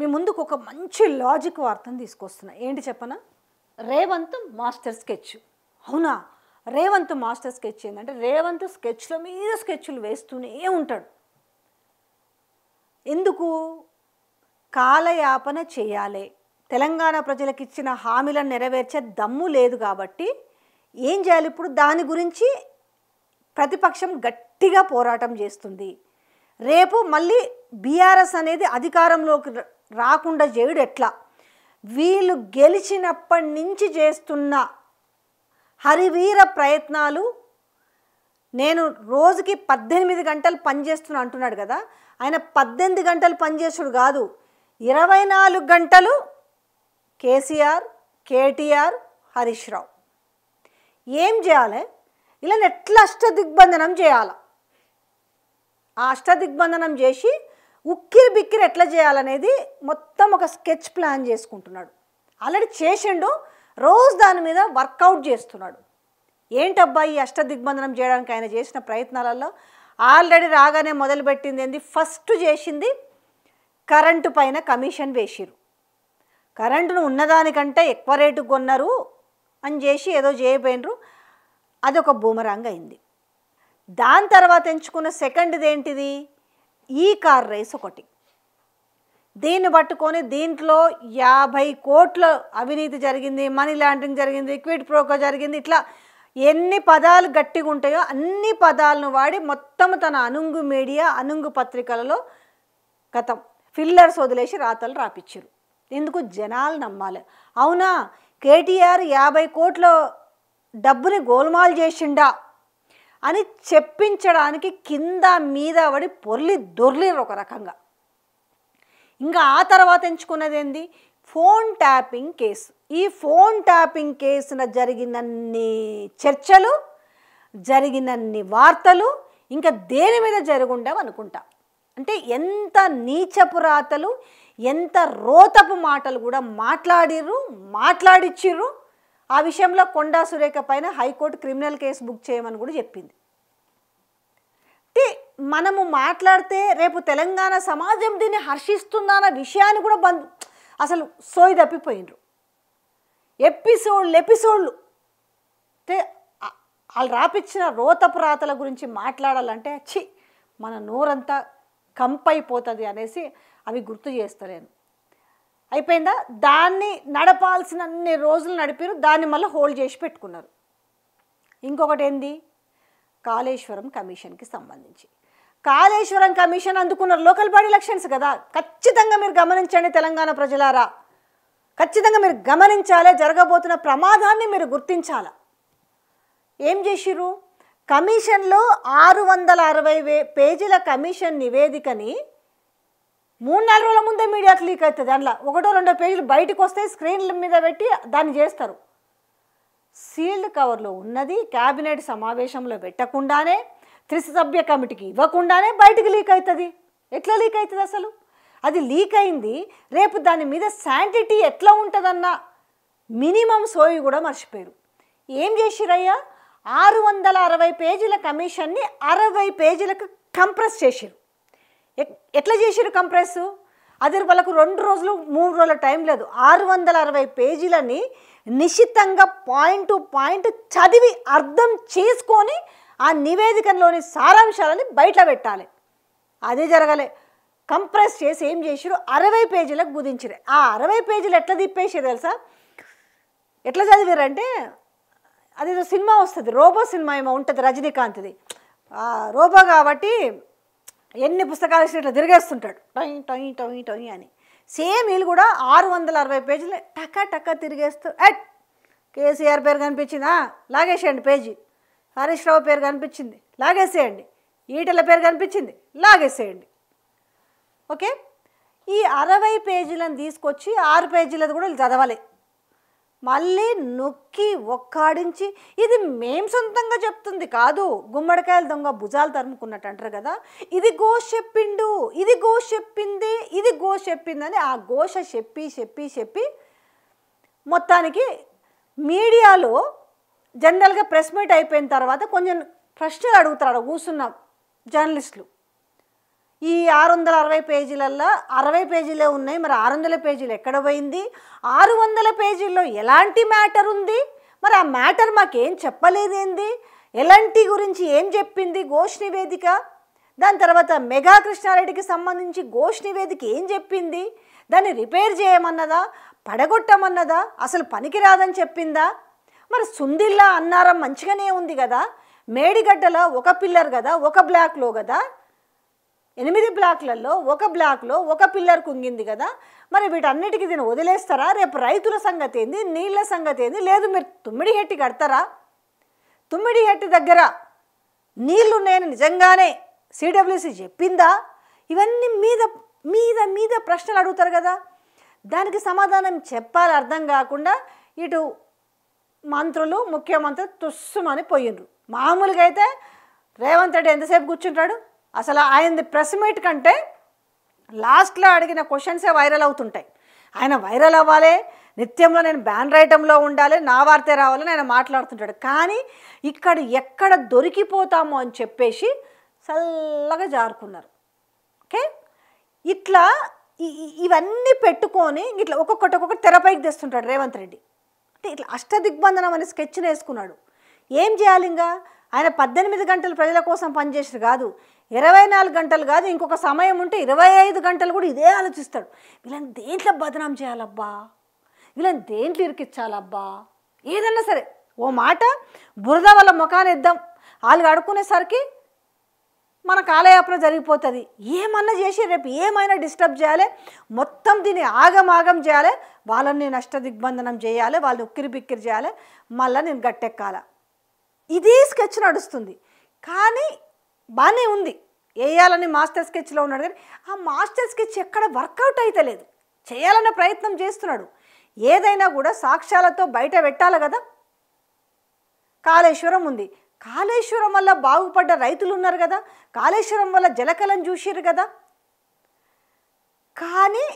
మీ ముందుకు ఒక మంచి లాజిక్ వార్తను తీసుకొస్తున్నా. ఏంటి చెప్పనా? Revanth master sketch. అవునా? రేవంత్ మాస్టర్ స్కెచ్ ఏంటంటే, రేవంత్ స్కెచ్ల మీద స్కెచ్లు వేస్తూనే ఉంటాడు. ఎందుకు? కాలయాపన చేయాలి. తెలంగాణ ప్రజలకు ఇచ్చిన హామీలను నెరవేర్చే దమ్ము లేదు కాబట్టి ఏం చేయాలి? ఇప్పుడు దాని గురించి ప్రతిపక్షం గట్టిగా పోరాటం చేస్తుంది. రేపు మళ్ళీ బీఆర్ఎస్ అనేది అధికారంలోకి రాకుండా చేయడు ఎట్లా? వీళ్ళు గెలిచినప్పటి నుంచి చేస్తున్న హరివీర ప్రయత్నాలు. నేను రోజుకి 18 గంటలు పనిచేస్తున్నా అంటున్నాడు కదా, ఆయన 18 గంటలు పనిచేస్తుడు కాదు, 24 గంటలు కేసీఆర్, కేటీఆర్, హరీష్ రావు. ఏం చేయాలి? ఇలా ఎట్లా అష్టదిగ్బంధనం చేయాలి. ఆ అష్టదిగ్బంధనం చేసి ఉక్కిరి బిక్కిరి ఎట్లా చేయాలనేది మొత్తం ఒక స్కెచ్ ప్లాన్ చేసుకుంటున్నాడు. ఆల్రెడీ చేసిండు, రోజు దాని మీద వర్కౌట్ చేస్తున్నాడు. ఏంటబ్బా ఈ అష్టదిగ్బంధనం చేయడానికి ఆయన చేసిన ప్రయత్నాలలో ఆల్రెడీ రాగానే మొదలుపెట్టింది ఏంది? ఫస్ట్ చేసింది కరెంటు పైన కమిషన్ వేసిరు. కరెంటును ఉన్నదానికంటే ఎక్కువ రేటు కొన్నారు అని చేసి ఏదో చేయబోయినరు. అదొక బూమరాంగ్ అయింది. దాని తర్వాత ఎంచుకున్న సెకండ్ది ఏంటిది? ఈ కార్ రేస్ ఒకటి. దీన్ని పట్టుకొని దీంట్లో 50 కోట్ల అవినీతి జరిగింది, మనీ లాండరింగ్ జరిగింది, క్విడ్ ప్రోకో జరిగింది, ఇట్లా ఎన్ని పదాలు గట్టిగా ఉంటాయో అన్ని పదాలను వాడి మొత్తం తన అనుంగు మీడియా, అనుంగు పత్రికలలో గతం ఫిల్లర్స్ వదిలేసి రాతలు రాపిచ్చారు. ఎందుకు? జనాలు నమ్మాలి. అవునా, కేటీఆర్ 50 కోట్ల డబ్బుని గోల్మాల్ చేసిండా అని చెప్పించడానికి కింద మీద పడి పొర్లి దొర్లిరు ఒక రకంగా. ఇంకా ఆ తర్వాత ఎంచుకున్నది ఏంది? Phone tapping case. ఈ ఫోన్ ట్యాపింగ్ కేసున జరిగినన్ని చర్చలు, జరిగినన్ని వార్తలు ఇంకా దేని మీద జరుగుండవు అనుకుంటా. అంటే ఎంత నీచపు రాతలు, ఎంత రోతపు మాటలు కూడా మాట్లాడిచ్చిర్రు. ఆ విషయంలో కొండా సురేఖ పైన హైకోర్టు క్రిమినల్ కేసు బుక్ చేయమని కూడా చెప్పింది. అంటే మనము మాట్లాడితే రేపు తెలంగాణ సమాజం దీన్ని హర్షిస్తుందన్న విషయాన్ని కూడా అసలు సోయి తప్పిపోయినరు. ఎపిసోడ్లు అంటే వాళ్ళు రాపిచ్చిన రోతపు రాతల గురించి మాట్లాడాలంటే మన నోరంతా కంపైపోతుంది అనేసి అవి గుర్తు చేస్తలేను. అయిపోయిందా? దాన్ని నడపాల్సినన్ని రోజులు నడిపారు, దాన్ని మళ్ళీ హోల్డ్ చేసి పెట్టుకున్నారు. ఇంకొకటి ఏంది? కాళేశ్వరం కమిషన్కి సంబంధించి. కాళేశ్వరం కమిషన్ అందుకున్నారు లోకల్ బాడీ ఎలక్షన్స్ కదా. ఖచ్చితంగా మీరు గమనించండి తెలంగాణ ప్రజలారా, ఖచ్చితంగా మీరు గమనించాలి. జరగబోతున్న ప్రమాదాన్ని మీరు గుర్తించాలి. ఏం చేసిర్రు? కమిషన్లో 660 పేజీల కమిషన్ నివేదికని 3-4 రోజుల ముందే మీడియాకి లీక్ అవుతుంది. అందులో 1-2 పేజీలు బయటకు వస్తాయి, స్క్రీన్ల మీద పెట్టి దాన్ని చేస్తారు. సీల్డ్ కవర్లో ఉన్నది క్యాబినెట్ సమావేశంలో పెట్టకుండానే, త్రిసభ్య కమిటీకి ఇవ్వకుండానే బయటికి లీక్ అవుతుంది. ఎట్లా లీక్ అవుతుంది అసలు? అది లీక్ అయింది. రేపు దాని మీద శాంటిటీ ఎట్లా ఉంటుందన్న మినిమం సోయి కూడా మర్చిపోయారు. ఏం చేసిరయ్యా? 660 పేజీల కమిషన్ని 60 పేజీలకు కంప్రెస్ చేసిరు. ఎట్లా చేసిరు కంప్రెస్? అది వాళ్ళకు 2 రోజులు 3 రోజుల టైం లేదు. 660 పేజీలని నిశితంగా పాయింట్ టు పాయింట్ చదివి అర్థం చేసుకొని ఆ నివేదికలోని సారాంశాలని బయట పెట్టాలి. అదే జరగలే. కంప్రెస్ చేసి ఏం చేసిరు? 60 పేజీలకు కుదించిరు. ఆ 60 పేజీలు ఎట్లా తిప్పేసారు తెలుసా? ఎట్లా చదివారంటే, అదేదో సినిమా వస్తుంది, రోబో సినిమా ఏమో ఉంటుంది రజనీకాంత్ది. రోబో కాబట్టి ఎన్ని పుస్తకాలు ఇట్లా తిరిగేస్తుంటాడు టొయ్ టొయ్ టొయ్ టొయ్ అని. సేమ్ వీళ్ళు కూడా 660 పేజీలు టక్క తిరిగేస్తూ కేసీఆర్ పేరు కనిపించిందా లాగేసేయండి పేజీ, హరీష్ రావు పేరు కనిపించింది లాగేసేయండి, ఈటల పేరు కనిపించింది లాగేసేయండి. ఓకే, ఈ 60 పేజీలను తీసుకొచ్చి 6 పేజీలది కూడా చదవాలి. మళ్ళీ నొక్కి ఒక్కాడించి, ఇది మేం సొంతంగా చెప్తుంది కాదు, గుమ్మడికాయలు దొంగ భుజాలు తరుముకున్నట్టు అంటారు కదా, ఇది ఘోష్ చెప్పిండు, ఇది ఘోష్ చెప్పింది, ఇది ఘోష్ చెప్పిందని ఆ ఘోష చెప్పి మొత్తానికి మీడియాలో జనరల్గా ప్రెస్ మీట్ అయిపోయిన తర్వాత కొంచెం ప్రశ్నలు అడుగుతారు కూర్చున్న జర్నలిస్టులు. ఈ 660 పేజీలల్లో 60 పేజీలే ఉన్నాయి, మరి 600 పేజీలు ఎక్కడ పోయింది? 600 పేజీల్లో ఎలాంటి మ్యాటర్ ఉంది? మరి ఆ మ్యాటర్ మాకేం చెప్పలేదేంది? ఎలాంటి గురించి ఏం చెప్పింది ఘోష్ నివేదిక? దాని తర్వాత మెగా కృష్ణారెడ్డికి సంబంధించి ఘోష్ నివేదిక ఏం చెప్పింది? దాన్ని రిపేర్ చేయమన్నదా, పడగొట్టమన్నదా, అసలు పనికిరాదని చెప్పిందా? మరి సుందిల్లా అన్నారం మంచిగానే ఉంది కదా, మేడిగడ్డలో ఒక పిల్లర్ కదా, ఒక బ్లాక్లో కదా, 8 బ్లాక్లలో ఒక బ్లాక్లో ఒక పిల్లర్ కుంగింది కదా, మరి వీటన్నిటికీ దీన్ని వదిలేస్తారా? రేపు రైతుల సంగతి ఏంది, నీళ్ళ సంగతి ఏంది? లేదు మీరు తుమ్మిడిహెట్టి కడతారా? తుమ్మిడిహెట్టి దగ్గర నీళ్లు ఉన్నాయని నిజంగానే సిడబ్ల్యూసి చెప్పిందా? ఇవన్నీ మీద మీద మీద ప్రశ్నలు అడుగుతారు కదా, దానికి సమాధానం చెప్పాలి. అర్థం కాకుండా ఇటు మంత్రులు ముఖ్యమంత్రి తుస్సుమని పోయిండ్రు. మామూలుగా అయితే రేవంత్ రెడ్డి ఎంతసేపు కూర్చుంటాడు? అసలు ఆయనది ప్రెస్ మీట్ కంటే లాస్ట్లో అడిగిన క్వశ్చన్సే వైరల్ అవుతుంటాయి. ఆయన వైరల్ అవ్వాలి, నిత్యంలో నేను బ్యాన్ రైటంలో ఉండాలి, నా వార్తే రావాలని ఆయన మాట్లాడుతుంటాడు. కానీ ఇక్కడ ఎక్కడ దొరికిపోతామో అని చెప్పేసి చల్లగా జారుకున్నారు. ఓకే, ఇట్లా ఇవన్నీ పెట్టుకొని ఇట్లా ఒక్కొక్కటి తెరపైకి తెస్తుంటాడు రేవంత్ రెడ్డి. అంటే ఇట్లా అష్టదిగ్బంధనం అనే స్కెచ్ని వేసుకున్నాడు. ఏం చేయాలి? ఇంకా ఆయన 18 గంటలు ప్రజల కోసం పనిచేసారు కాదు, 24 గంటలు కాదు, ఇంకొక సమయం ఉంటే 25 గంటలు కూడా ఇదే ఆలోచిస్తాడు. వీళ్ళని దేంట్లో బదనాం చేయాలబ్బా, వీళ్ళని దేంట్లో ఇరికిచ్చాలబ్బా, ఏదన్నా సరే ఓ మాట బురద వాళ్ళ ముఖాన్ని ఇద్దాం, వాళ్ళు అడుక్కునేసరికి మన కాలయాపన జరిగిపోతుంది. ఏమన్నా చేసి రేపు ఏమైనా డిస్టర్బ్ చేయాలి, మొత్తం దీన్ని ఆగమాగం చేయాలి, వాళ్ళని నేను అష్టదిగ్బంధనం చేయాలి, వాళ్ళని ఉక్కిరి బిక్కిరి చేయాలి, మళ్ళీ నేను గట్టెక్కాల. ఇదే స్కెచ్ నడుస్తుంది. కానీ బాగానే ఉంది, వేయాలని మాస్టర్ స్కెచ్లో ఉన్నాడు. కానీ ఆ మాస్టర్ స్కెచ్ ఎక్కడ వర్కౌట్ అయితే లేదు. చేయాలనే ప్రయత్నం చేస్తున్నాడు. ఏదైనా కూడా సాక్ష్యాలతో బయట పెట్టాలి కదా. కాళేశ్వరం ఉంది, కాళేశ్వరం వల్ల బాగుపడ్డ రైతులు ఉన్నారు కదా, కాళేశ్వరం వల్ల జలకలం చూసిరు కదా. కానీ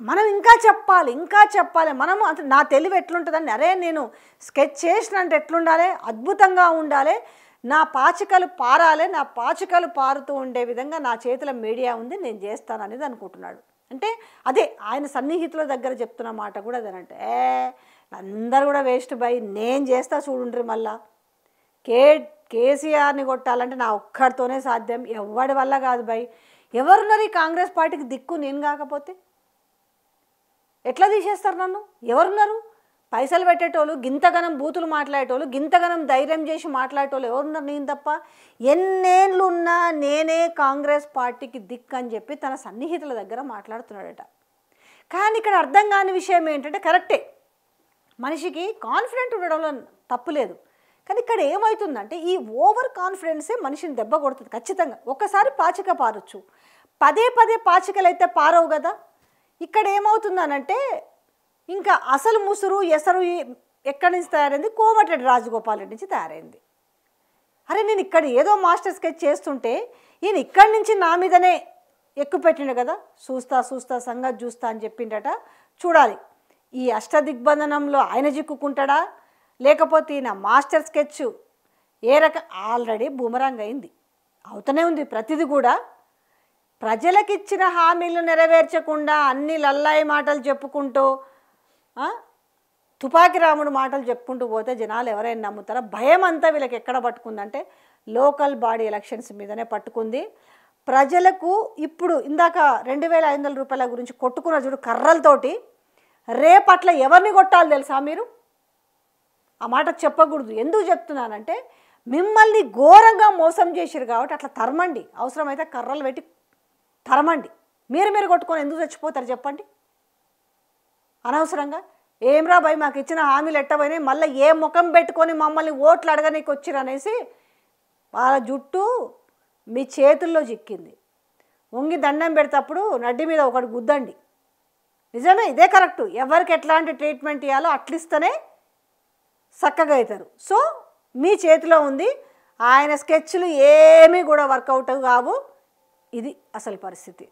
మనం ఇంకా చెప్పాలి. మనము అంటే నా తెలివి ఎట్లుంటుందని, అరే నేను స్కెచ్ చేసినంటే ఎట్లుండాలి, అద్భుతంగా ఉండాలి, నా పాచికలు పారాలి, నా పాచికలు పారుతూ ఉండే విధంగా నా చేతిలో మీడియా ఉంది, నేను చేస్తాను అనేది అనుకుంటున్నాడు. అంటే అదే ఆయన సన్నిహితుల దగ్గర చెప్తున్న మాట కూడా అదేనంటే, అందరు కూడా వేస్ట్ బై, నేను చేస్తా చూడుండ్రి. మళ్ళా కేసీఆర్ని కొట్టాలంటే నా ఒక్కడితోనే సాధ్యం, ఎవడి వల్ల కాదు బై. ఎవరున్నారు ఈ కాంగ్రెస్ పార్టీకి దిక్కు? నేను కాకపోతే ఎట్లా తీసేస్తారు నన్ను? ఎవరున్నారు? పైసలు పెట్టేటోళ్ళు, గింతగనం బూతులు మాట్లాడేటోళ్ళు, గింతగనం ధైర్యం చేసి మాట్లాడేటోళ్ళు ఎవరున్నారు? నేను తప్ప. ఎన్నేళ్ళు ఉన్నా నేనే కాంగ్రెస్ పార్టీకి దిక్కు అని చెప్పి తన సన్నిహితుల దగ్గర మాట్లాడుతున్నాడట. కానీ ఇక్కడ అర్థం కాని విషయం ఏంటంటే, కరెక్టే, మనిషికి కాన్ఫిడెంట్ ఉండడంలో తప్పు లేదు. కానీ ఇక్కడ ఏమవుతుందంటే, ఈ ఓవర్ కాన్ఫిడెన్సే మనిషిని దెబ్బ కొడుతుంది ఖచ్చితంగా. ఒకసారి పాచిక పారొచ్చు, పదే పాచికలు అయితే పారవు కదా. ఇక్కడ ఏమవుతుందనంటే, ఇంకా అసలు ముసురు ఎసరు ఎక్కడి నుంచి తయారైంది? కోమటిరెడ్డి రాజగోపాల్ రెడ్డి నుంచి తయారైంది. అరే నేను ఇక్కడ ఏదో మాస్టర్ స్కెచ్ చేస్తుంటే ఈయన ఇక్కడి నుంచి నా మీదనే ఎక్కుపెట్టిండు కదా, చూస్తా సంగతి చూస్తా అని చెప్పిండట. చూడాలి ఈ అష్టదిగ్బంధనంలో ఆయన చిక్కుకుంటాడా, లేకపోతే ఈయన మాస్టర్ స్కెచ్ ఏ రకం. ఆల్రెడీ బూమరాంగ్ అయింది, అవుతూనే ఉంది ప్రతిదీ కూడా. ప్రజలకిచ్చిన హామీలు నెరవేర్చకుండా అన్ని లల్లాయి మాటలు చెప్పుకుంటూ, తుపాకి రాముడు మాటలు చెప్పుకుంటూ పోతే జనాలు ఎవరైనా నమ్ముతారా? భయం అంతా వీళ్ళకి ఎక్కడ పట్టుకుందంటే లోకల్ బాడీ ఎలక్షన్స్ మీదనే పట్టుకుంది. ప్రజలకు ఇప్పుడు ఇందాక 2500 రూపాయల గురించి కొట్టుకున్న చూడు కర్రలతోటి, రేపట్ల ఎవరిని కొట్టాలి తెలుసా మీరు? ఆ మాట చెప్పకూడదు. ఎందుకు చెప్తున్నానంటే, మిమ్మల్ని ఘోరంగా మోసం చేసిరు కాబట్టి అట్లా తరమండి, అవసరమైతే కర్రలు పెట్టి తరమండి. మీరు కొట్టుకొని ఎందుకు చచ్చిపోతారు చెప్పండి అనవసరంగా? ఏమ్రా భయ్ మాకు ఇచ్చిన హామీలు ఎట్టబోయినాయి, మళ్ళీ ఏ ముఖం పెట్టుకొని మమ్మల్ని ఓట్లు అడగనీకి వచ్చిరు అనేసి వాళ్ళ జుట్టు మీ చేతుల్లో చిక్కింది. వంగి దండం పెడతప్పుడు నడ్డి మీద ఒకటి గుద్దండి. నిజమే, ఇదే కరెక్టు. ఎవరికి ఎట్లాంటి ట్రీట్మెంట్ ఇవ్వాలో అట్లిస్తేనే చక్కగా అవుతారు. సో మీ చేతిలో ఉంది. ఆయన స్కెచ్లు ఏమీ కూడా వర్కౌట్ కావు. ఇది అసలు పరిస్థితి.